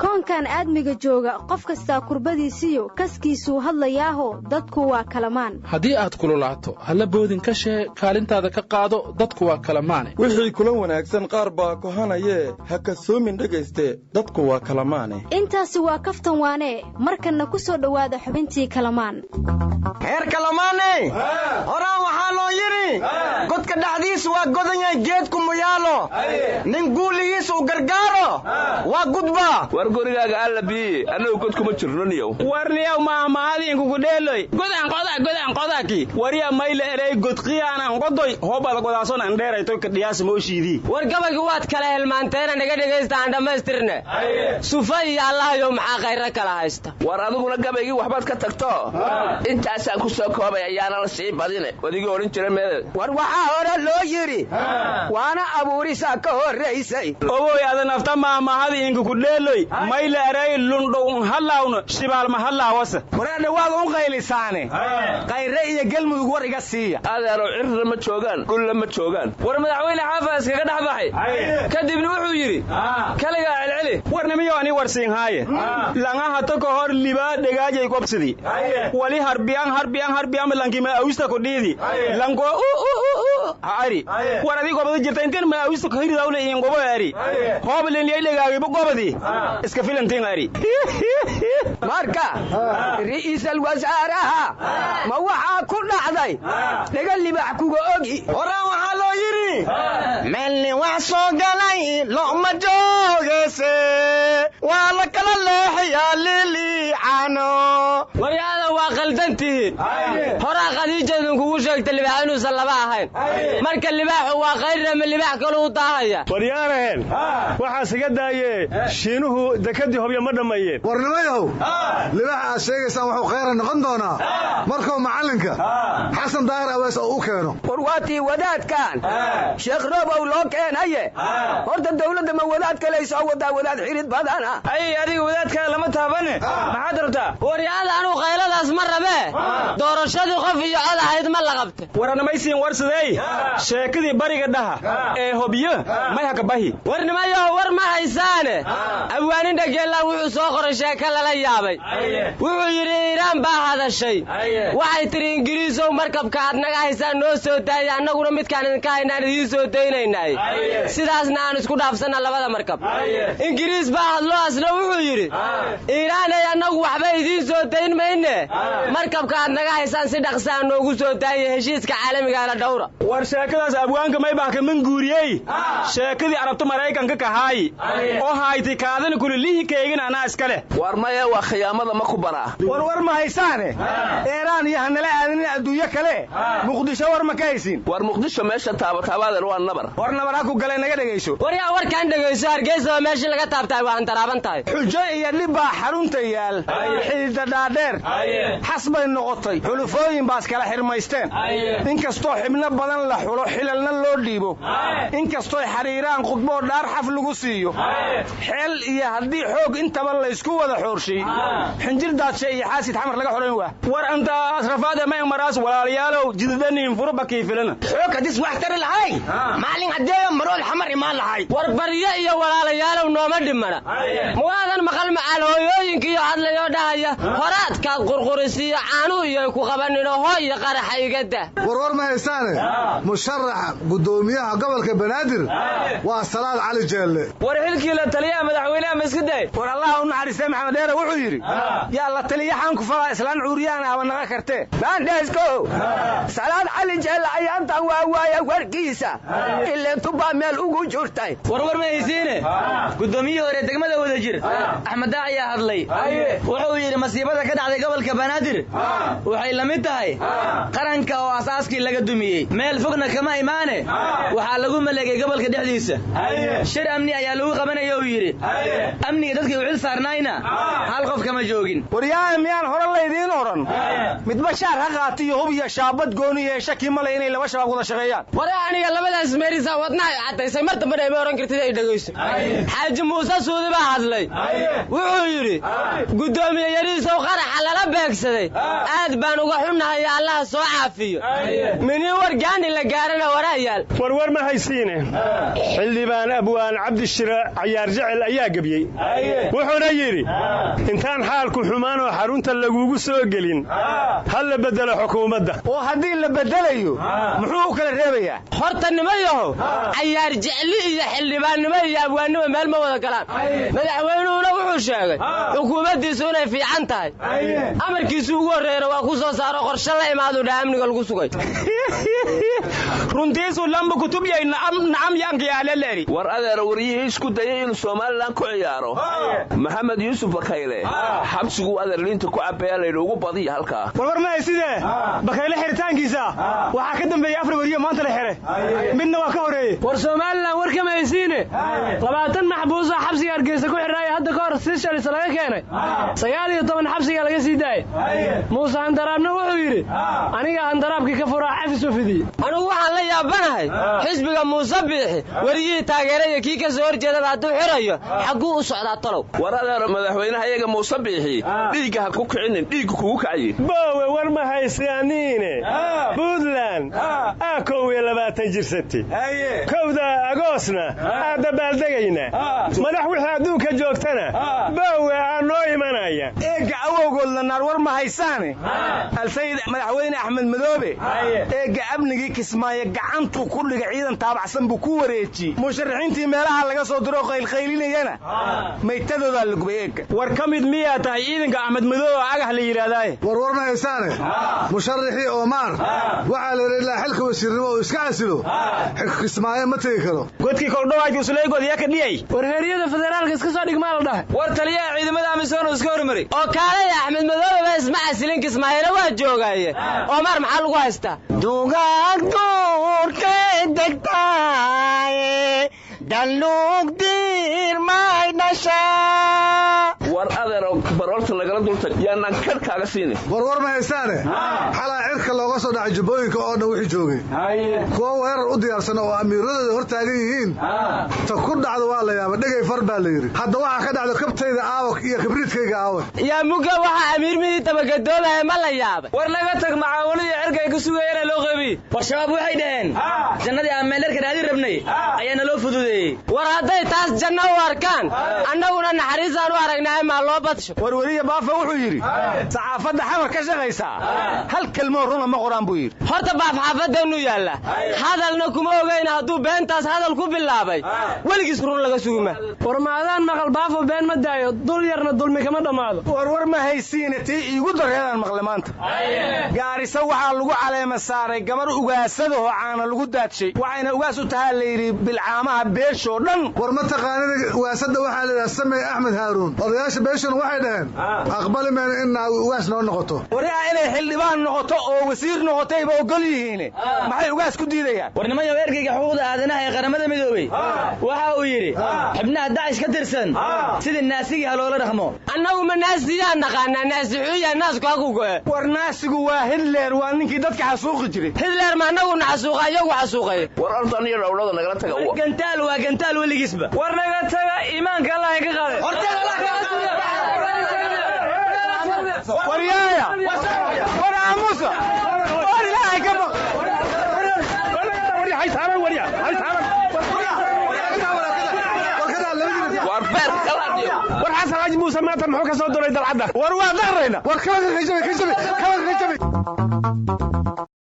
koonkan aadmiga jooga qof kasta kurbadiisiyo kaskiisuu hadlayaaho dadku waa kalamaan haddii aad kululaato halla boodin ka shee kaalintaada ka qaado dadku waa kalamaane wixii kula wanaagsan qaar baa kohanayee ha kasoomin dhegayste dadku waa kalamaane intaasi waa kaftan waane markanna ku soo dhowaada xubintii kalamaan heer kalamaane horaan waxaa loo yidhi godka dhexdiisu waa godanyay geedku muyaalo nin guuligiisa u gargaaro waa gudba gurigaaga alla biye anagu god kuma jirno niyow warniyow maamaadi inkugu dheeloy godan qodaki wariya mayle erey godqiyaanan qodoy hoobada godaason aan dheerayto ka dhiyaas mooshiidii war gabaygu waad kala helmaanteena naga dhagaystaan dhamaystirne sufa iyo allahayow maxaa khayra kala haysta war adiguna gabaygii waxbaad ka tagto intaasaan ku soo koobay ayaana la sii badine wadigii odhan jira meel war waxaa hore loo yidhi waana abuurisaa ka horraysay oboy ada nafta maamahadi inkugu dheeloy mayle aray lundhow halawna shibaal ma halawasa waraana waad u qaylisaane qayre iyo galmudug war iga siiya adeero cirra ma joogaan dhulla ma joogaan war madaxweyne xaafas kaga dhaxbaxay kadibna wuxuu yiri kaliga celceli warnamiyo ani warsiin haaye langa hato ka hor libaa dhagaajay qobsidii wali harbiyan lankima awista ku dhiidi lango ari war adiga gobada jirta inteen ma awista ku hiri dawle in gobo ari hoblen yey dhagaagay gobadii iska filantiin ari marka ra'iisul wasaaraha ma waxa ku dhacday dhaga libax kuga ogi horaan waxa loo yiri meelni wax soo galay looma joogese waa la kala leexiyaa liliicano waryaada waa qaldantiin horaa qadiijadu kugu sheegtay libax inuu salaba ahayn marka libaxu waa qayrama libax kale u taahaya waryaareen waxa siga daayay shiinuhu dakadii hobyo ma dhameeyeen warnimayow libax aad sheegaysaan wuxuu khayr noqon doonaa markuu macalinka xasan daahir awees oo u keeno warwaati wadaadkan sheekh roobow loo keenaye horta dawladda ma wadaad kale soo wadaa wadaad xirid badana ay adiga wadaadka lama taabane maxaad rabtaa waryaada anu qayladaas ma rabe doorashadii qof iyo cod ahayd ma la qabtay waranamaysiin warsaday sheekadii bariga dhaha ee hobyo may haka bahi warnimayo war ma haysaane abwaanin dhageelaan wuxuu soo qoray sheeko lala yaabay wuxuu yidhi Iiraan baa hadashay waxay tiri Ingiriisow markabka aad naga haysaan noo soo daayay annaguna midkaan idinka haynaan idiin soo daynaynay sidaasna aan isku dhaafsanaa labada markab Ingiriis baa hadlo asla wuxuu yidhi Iiraan ay annagu waxba idiin soo dayn mayne markabka aad naga haysaan si dhaqso noogu soo daayay heshiiska caalamiga ah la dhawra war sheekadaas abwaanka may baa ka manguuriyay sheekadii arabta Mareykanka ka haay oo hayti kaadana kullihi keegin ana iskale war maya waa khiyaamada ma ku bara war ma haysaane Iiraan iyo hanala aadin adduunyo kale Muqdisho war ma ka haysin war Muqdisho meesha taabataabada waa nabar war nabar ku galay naga dhageyso war yaa warkaan dhageyso Hargeysa meesha laga taabtay waa antaraaban tahay xujo iyo liba xarunta yaal xidida dhaadheer xasbay noqotay xulufooyin baas kala xirmaysteen inkastoo xibna badan la xulo xilalna loo dhiibo inkastoo xariiraan qudbo dhaar xaf lagu siiyo xeel iyo hadii xoog intaba la isku wada xoorshay xinjir daadshay iyo xaasid xamar laga xoreyn waa war anta asrafaada ma maraas walaalayaalow jidadaniin furba kiifilana xoog hadis wax tar lahay maalin hadeeyo marood xamar imaan lahay war bariyo iyo walaalayaalow nooma dhimana muwaadan maqal macal hooyooyinka iyo hadlayo dhahaya horaadkaad qurqurisiyo caanu iyo ku qabanino hooyo qaraxa igada war ma haysaane musharax gudoomiyaha gobolka Banaadir waa Salaad Cali Jeelle war xilkii la taliyaa madaxweynaha masjiday war Allah u naxariistay Maxamed Dheere wuxuu yiri yaa la taliyahan ku fala islaan cuuriyaan aba naga kartee baan dheesko Salaad Cali Jeelle ayaantan waa waaya warkiisa ilaa tuba meel ugu jirtay war ma haysiine gudoomiyaha hore degmada wada jir Axmed ayaa hadlay wuxuu yiri masiibada ka dhacday gobolka Banaadir waxay la mid tahay qaranka oo asaaskii laga dumiyay meel fogna kama imaane waxa lagu maleegay gobolka dhexdiisa shir amni ayaa lagu qabanay oo yiri amniga dadka u xil saarnayna hal qof kama joogin wariyaan miyaan hore leedin oran mid bashaar ha qaatiyo hub iyo shaabad gooni ee shaki ma leeynay laba shabaab wada shaqeeyaan war aniga labadaas meerisa wadnaa cadaysay mar dambe ay oran kartid ay dhageyso xaaji xaaji muuse suudi baa hadlay wuxuu yidhi gudoomiye yariisow qaraxa lala beegsaday aad baan uga xunnahay allaha soo caafiyo minii wargaani la gaarana waraayaal warwar ma haysiine xildhibaan abwaan cabdishire cayaar jecel ayaa gebiyey wuxuuna yidhi intaan xaalku xumaan oo xarunta lagugu soo gelin ha la bedelo xukuumadda oo haddii la bedelayo muxuu u kala reebayaa horta nimayaho cayaar jecli iyo xildhibaannimo iyo abwaannimo meel ma wada galaan madaxweynuhuna wuxuu sheegay xukuumaddiisu inay fiican tahay amarkiisu ugu horreeyana waa ku soo saaro qorshe la imaadu dhaa amniga lagu sugay runtiisu lamba kutubiyay nacam yaankiyaaleleri war adeer waryihii isku dayay inuu somalilan ku ciyaaro maxamed yuusuf bakayle xabsigu adeerliinta ku cabeeya laydhi ugu badiya halkaa warwar ma haysidee bakayle xiritaankiisa waxaa ka dambeeyey afar weriyo maanta la xire midna waa ka horeeyey war somalilan war kama haysiine 20 maxbuusa xabsiga hargeysa ku xirnaaya hadda ka hor sishalis laga keenay 19 xabsiga laga sii daayay muuse handaraabna wuxuu yidhi aniga handaraabkii ka furaa xafis u fidiyey anigu waxaan la yaabanahay xisbiga muuse biixi wariyihii taageeraya kii ka soo horjeedaba hadduu xirayo xagguu u socdaa talow war adeer madaxweynaha iyaga muuse biixi dhiigga ha ku kicinin dhiigga kugu kacaye boowe war ma haysianiine puntland 21 jirsati 1 agoosna dabaaldegayna madax wixii adduunka joogtana boowe aan noo imanaya eega awowgoodna naar war ma haysaane alsayid madaxweyne axmed madoobe eega amnigii kismaayo gacantuu ku dhiga ciidan taabacsan buu ku wareejiyey musharaxiintii meelaha laga soo diro qaylqaylinayana maytadoodaa la gubay eega war ka mid miyaa tahay ciidanka axmed madoobe agax la yidhahdaaye war ma haysaane musharaxii Omar waxaa la yidhi ilaa xilka wasiirnimo uu iska casilo kismaayo ma tegi karo godkii kordhawaadkii sulaygood yaa ka dhiyay war heeriyada federaalka iska soo dhigmaa la dhahay war taliyaha ciidamada amisoon uu iska hormaray oo kaalay axmed madoobe baa isma casilin kismaayana waa joogaaye Omar maxaa lagu haystaa dugaag duurkay degtaaye dalluug diir may dhashaa war adeer baroorta lagala dultay yaanaan karkaaga siini war ma haysaane xalaa cirka looga soo dhacay jubbooyinka oo dhan wixii joogay kuwa weerar u diyaarsan oo amiiradooda hor taagan yihiin ta ku dhacdo waa la yaaba dhegay far baa la yidhi hadda waxaa ka dhacdo kabtayda aawak iyo khibriidkayga aawak yaa muga waxaa amiir midii tabagadoodahay ma la yaabay war laga tag macaawinadii cirka ay ku sugayeen loo qabi war shabaab waxay dhaheen jannadii aan meelerka raadi rabnay ayaana loo fududeeyey war hadday taas janno u arkaan annaguna naxariisaan u aragnaa ma loo badsho war wariye baafa wuxuu yidhi saxaafadda xamar ka shaqaysaa hal kelmo runa ma qoraan buu yidhi horta baaf xaafaddeenu yaalla hadalna kuma ogayna hadduu beentaas hadal ku bilaabay weligiis run laga suguma war maadaan maqal baafo been ma daayo dul yarna dulmi kama dhammaado war ma haysiine tii iigu dareedaan maqle maanta gaarisa waxaa lagu caleema saaray gabar ugaasadaoo caana lagu daadshay waxayna ugaas u tahaa layidhi bilcaamaha beeshoo dhan war ma taqaanida ugaasada waxaa la yidhaha samey axmed haaruun odayaasha beeshuna waxay dhaheen aqbali mayno in ugaas noo noqoto waryaa inay xildhibaan noqoto oo wasiir noqotayba ogol yihiin maxay ugaas ku diidayaan warnimayo ergeyga xuquuqda aadanaha ee qaramada midoobey waxa uu yidhi xubnaha dacish ka tirsan sidii naasigii ha loola dhaqmo annagu ma naasiyaan naqaanaa naasixuuya naasku haku go'e war naasigu waa hitler waa ninkii dadka xasuuqi jiray hitler ma annaguna xasuuqa iyagu xasuuqay war ardan iyo dhowlada nagala taga gantaal waa gantaal weligiisba war naga taga iimaanka allah ka qaade waryaaya war aamusa war ilaahay ka baq war xasan haji muuse maanta muxuu ka soo duray dalcadda war waa daqrayna war kala